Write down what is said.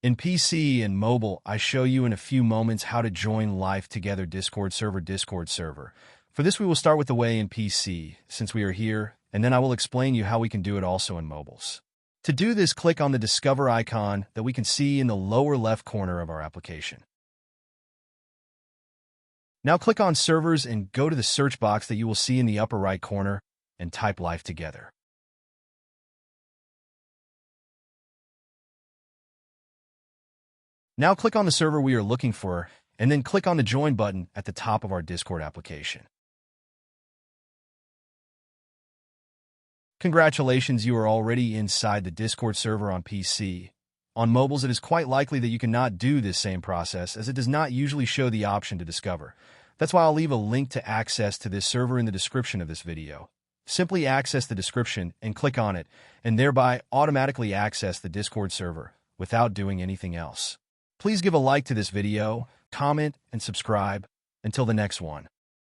In PC and mobile, I show you in a few moments how to join live together Discord server. For this, we will start with the way in PC, since we are here, and then I will explain you how we can do it also in mobiles. To do this, click on the Discover icon that we can see in the lower left corner of our application. Now click on Servers and go to the search box that you will see in the upper right corner and type Live Together. Now click on the server we are looking for and then click on the Join button at the top of our Discord application. Congratulations, you are already inside the Discord server on PC. On mobiles, it is quite likely that you cannot do this same process as it does not usually show the option to discover. That's why I'll leave a link to access to this server in the description of this video. Simply access the description and click on it, and thereby automatically access the Discord server without doing anything else. Please give a like to this video, comment, and subscribe. Until the next one.